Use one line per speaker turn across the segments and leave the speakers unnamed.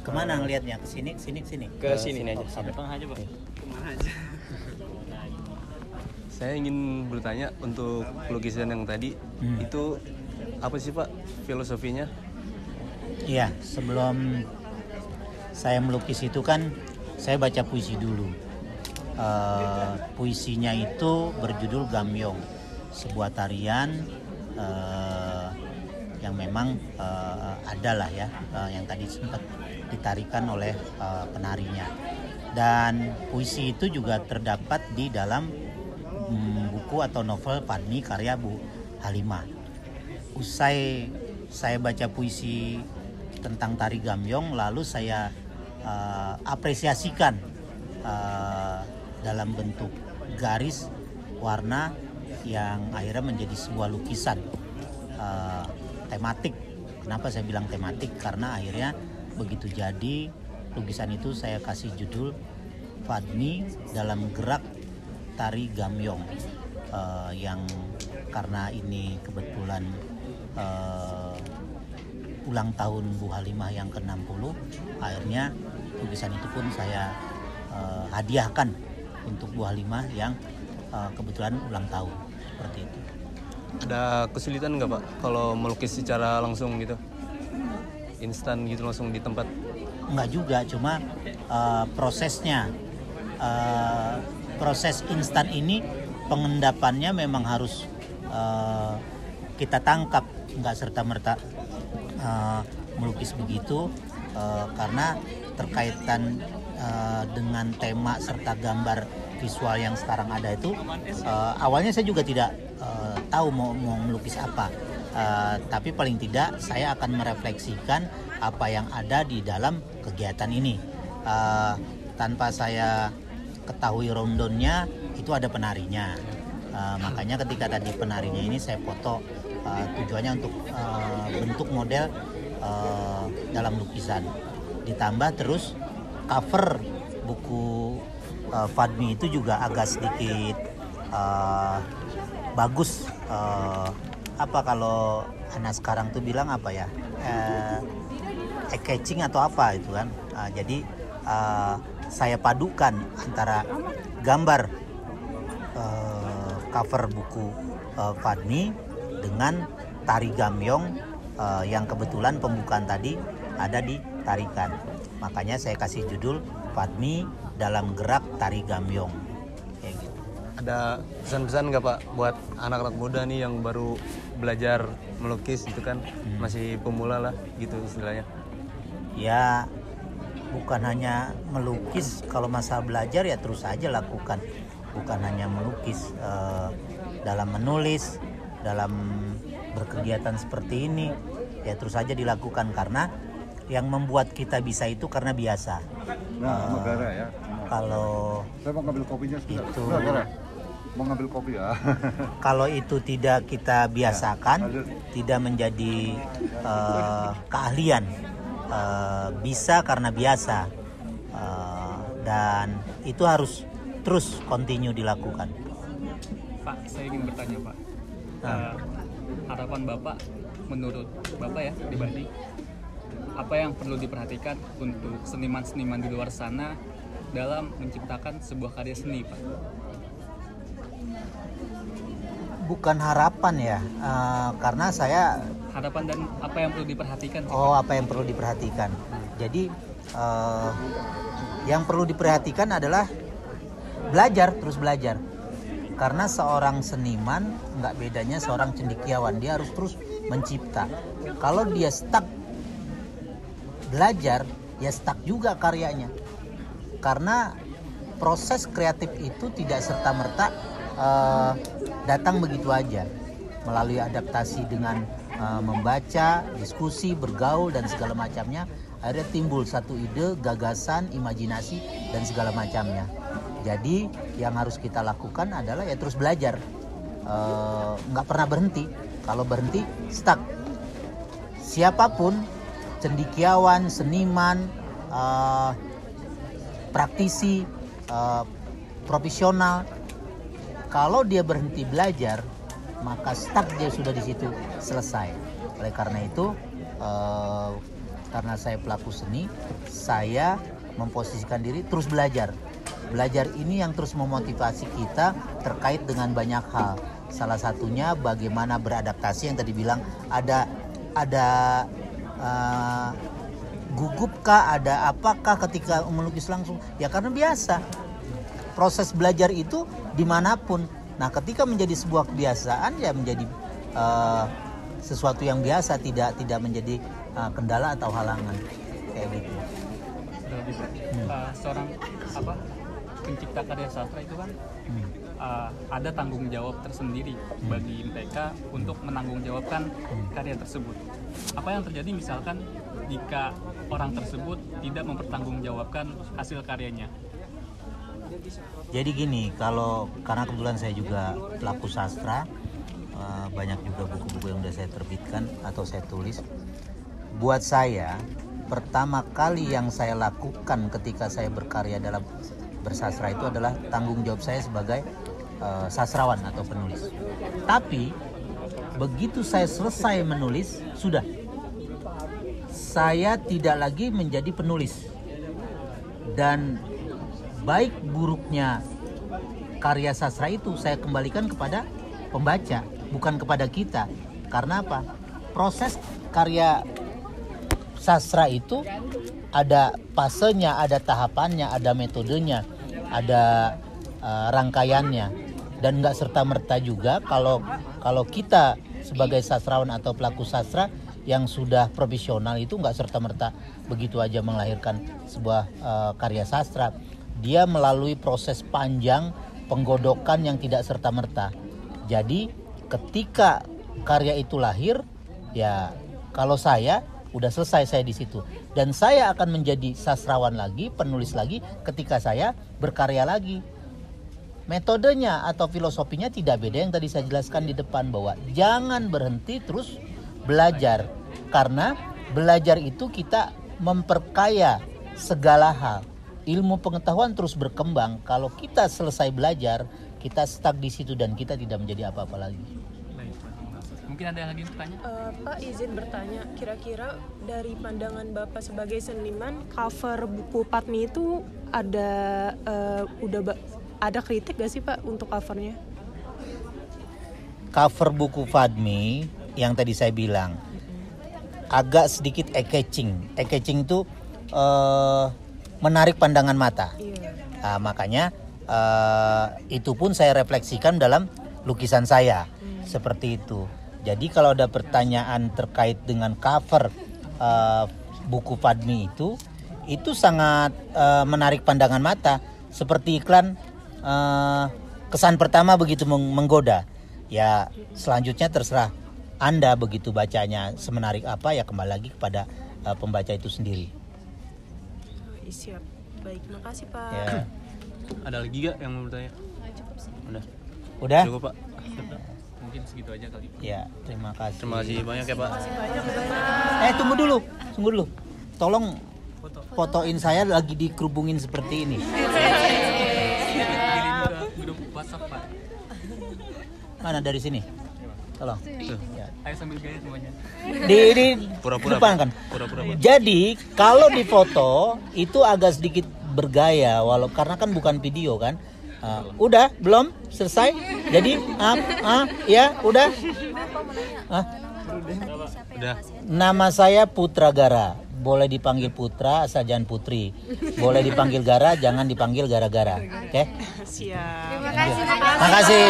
Kemana ngelihatnya? Ke sini, ke sini, ke sini.
Ke sini aja.
Sampai tengah aja, Pak.
Kemana aja?
Saya ingin bertanya untuk lukisan yang tadi itu apa sih Pak filosofinya?
Iya, sebelum saya melukis itu kan saya baca puisi dulu. Puisinya itu berjudul Gamyong, sebuah tarian yang memang ada lah ya, yang tadi sempat ditarikan oleh penarinya. Dan puisi itu juga terdapat di dalam buku atau novel Fadmi karya Bu Halimah. Usai saya baca puisi tentang tari Gamyong, lalu saya apresiasikan dalam bentuk garis warna yang akhirnya menjadi sebuah lukisan tematik. Kenapa saya bilang tematik? Karena akhirnya begitu jadi lukisan itu saya kasih judul Fadmi dalam gerak tari Gamyong, yang karena ini kebetulan ulang tahun Bu Halimah yang ke-60, akhirnya lukisan itu pun saya hadiahkan untuk Bu Halimah yang kebetulan ulang tahun, seperti itu.
Ada kesulitan nggak Pak kalau melukis secara langsung gitu? Instan gitu langsung di tempat?
Enggak juga, cuma prosesnya, proses instan ini pengendapannya memang harus kita tangkap, nggak serta-merta melukis begitu, karena terkaitan dengan tema serta gambar visual yang sekarang ada itu, awalnya saya juga tidak tahu mau melukis apa, tapi paling tidak saya akan merefleksikan apa yang ada di dalam kegiatan ini. Tanpa saya ketahui rundownnya, itu ada penarinya. Makanya ketika tadi penarinya ini saya foto, tujuannya untuk bentuk model dalam lukisan. Ditambah terus cover buku Fadmi itu juga agak sedikit bagus. Apa kalau anak sekarang tuh bilang apa ya? Catching atau apa itu kan. Jadi saya padukan antara gambar cover buku Fadmi dengan tari Gamyong yang kebetulan pembukaan tadi ada di tarikan. Makanya saya kasih judul Fadmi dalam gerak tari Gamyong. Kayak gitu.
Ada pesan-pesan nggak Pak buat anak-anak muda nih yang baru belajar melukis itu kan, masih pemula lah gitu istilahnya?
Ya, bukan hanya melukis, kalau masa belajar ya terus aja lakukan. Bukan hanya melukis, dalam menulis, dalam berkegiatan seperti ini ya terus aja dilakukan, karena yang membuat kita bisa itu karena biasa.
Ya.
Kalau
Saya mau ngambil kopinya sebentar.
itu
Mau ngambil kopi ya.
kalau itu tidak kita biasakan, tidak menjadi keahlian. Bisa karena biasa, dan itu harus terus continue dilakukan.
Pak, saya ingin bertanya Pak, harapan Bapak menurut Bapak ya pribadi, apa yang perlu diperhatikan untuk seniman-seniman di luar sana dalam menciptakan sebuah karya seni Pak?
Bukan harapan ya, karena saya
Harapan dan apa yang perlu diperhatikan sih,
Oh,
Pak?
apa yang perlu diperhatikan? Jadi yang perlu diperhatikan adalah belajar, terus belajar. Karena seorang seniman nggak bedanya seorang cendekiawan, dia harus terus mencipta. Kalau dia stuck belajar, ya stuck juga karyanya. Karena proses kreatif itu tidak serta-merta datang begitu aja. Melalui adaptasi dengan membaca, diskusi, bergaul dan segala macamnya, akhirnya timbul satu ide, gagasan, imajinasi dan segala macamnya. Jadi yang harus kita lakukan adalah ya terus belajar, nggak pernah berhenti. Kalau berhenti stuck. Siapapun, cendekiawan, seniman, praktisi, profesional, kalau dia berhenti belajar, maka stuck dia sudah di situ, selesai. Oleh karena itu karena saya pelaku seni, saya memposisikan diri terus belajar. Belajar ini yang terus memotivasi kita terkait dengan banyak hal. Salah satunya bagaimana beradaptasi yang tadi bilang ada gugupkah, ada apakah ketika melukis langsung? Ya karena biasa. Proses belajar itu dimanapun. Nah ketika menjadi sebuah kebiasaan ya menjadi sesuatu yang biasa, tidak menjadi kendala atau halangan kayak gitu.
Seorang pencipta karya sastra itu kan ada tanggung jawab tersendiri bagi mereka untuk menanggungjawabkan karya tersebut. Apa yang terjadi misalkan jika orang tersebut tidak mempertanggungjawabkan hasil karyanya?
Jadi gini, karena kebetulan saya juga pelaku sastra, banyak juga buku-buku yang sudah saya terbitkan atau saya tulis. Buat saya, pertama kali yang saya lakukan ketika saya berkarya dalam bersastra itu adalah tanggung jawab saya sebagai sastrawan atau penulis. Tapi begitu saya selesai menulis, sudah, saya tidak lagi menjadi penulis. Dan baik buruknya karya sastra itu saya kembalikan kepada pembaca, bukan kepada kita. Karena apa? Proses karya sastra itu ada fasenya, ada tahapannya, ada metodenya, ada rangkaiannya, dan nggak serta-merta juga kalau kita sebagai sastrawan atau pelaku sastra yang sudah profesional itu nggak serta-merta begitu aja melahirkan sebuah karya sastra. Dia melalui proses panjang penggodokan yang tidak serta-merta. Jadi ketika karya itu lahir, ya kalau saya udah selesai saya di situ, dan saya akan menjadi sastrawan lagi, penulis lagi ketika saya berkarya lagi. Metodenya atau filosofinya tidak beda yang tadi saya jelaskan di depan, bahwa jangan berhenti terus belajar, karena belajar itu kita memperkaya segala hal. Ilmu pengetahuan terus berkembang. Kalau kita selesai belajar, kita stuck di situ dan kita tidak menjadi apa-apa lagi.
Mungkin ada lagi yang bertanya?
Pak izin bertanya, kira-kira dari pandangan Bapak sebagai seniman, cover buku Padmi itu ada ada kritik gak sih Pak untuk covernya?
Cover buku Padmi yang tadi saya bilang agak sedikit eye-catching. Eye-catching itu menarik pandangan mata. Nah, makanya itu pun saya refleksikan dalam lukisan saya. Seperti itu. Jadi kalau ada pertanyaan terkait dengan cover buku Padmi itu sangat menarik pandangan mata. Seperti iklan, kesan pertama begitu menggoda. Ya selanjutnya terserah Anda begitu bacanya semenarik apa, ya kembali lagi kepada pembaca itu sendiri.
Siap, baik, makasih Pak.
Ya.
Ada lagi gak yang mau bertanya?
Cukup sih.
Udah?
Cukup Pak.
Mungkin segitu aja kali.
Ya, terima kasih.
Terima kasih banyak ya Pak.
Tunggu dulu. Tolong fotoin saya lagi dikerubungin seperti ini.
Kirim ke grup WhatsApp Pak.
Mana dari sini? Tolong. Ya.
Ayo sambil gaya semuanya.
Di
Pura-pura,
depan kan.
Pura-pura Pak.
Jadi kalau di foto itu agak sedikit bergaya, karena kan bukan video kan. Udah belum selesai? Jadi ya udah.
Udah.
Nama saya Putra Gara. Boleh dipanggil Putra, asal jangan Putri. Boleh dipanggil Gara, jangan dipanggil gara-gara. Oke?
Siap.
Terima kasih.
Makasih.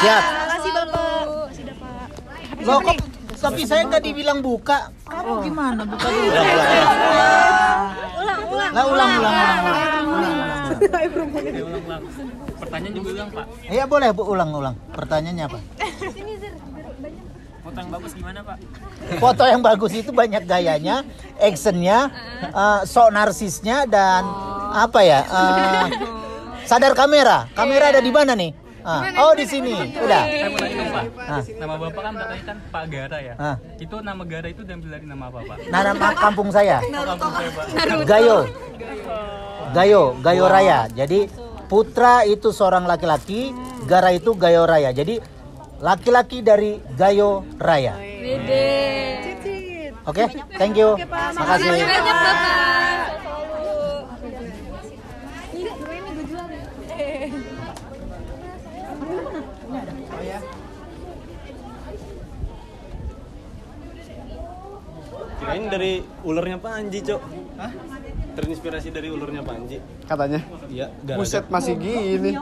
Siap.
Terima kasih Bapak. Sudah Pak.
Loh kok tapi saya nggak dibilang buka. Kamu gimana buka dulu? Ulang.
Pertanyaan juga ulang Pak.
Iya boleh Bu, ulang. Pertanyaannya apa?
Foto yang bagus gimana Pak?
Foto yang bagus itu banyak gayanya, actionnya, sok narsisnya, dan apa ya? Sadar kamera. Kamera ada di mana nih? Oh di sini. Udah.
Saya mau nanya dong Pak. Nama Bapak kan katanya kan Pak Gara ya. Itu nama Gara itu diambil dari nama apa Pak?
Nama kampung saya.
Kampung saya Pak.
Gayo Raya. Jadi Putra itu seorang laki-laki, Gara itu Gayo Raya. Jadi laki-laki dari Gayo Raya. Oke, thank you. Makasih.
Kirain dari ulernya Panji, Cok. Hah? Terinspirasi dari ulernya Panji.
Katanya.
Iya,
Buset masih gini.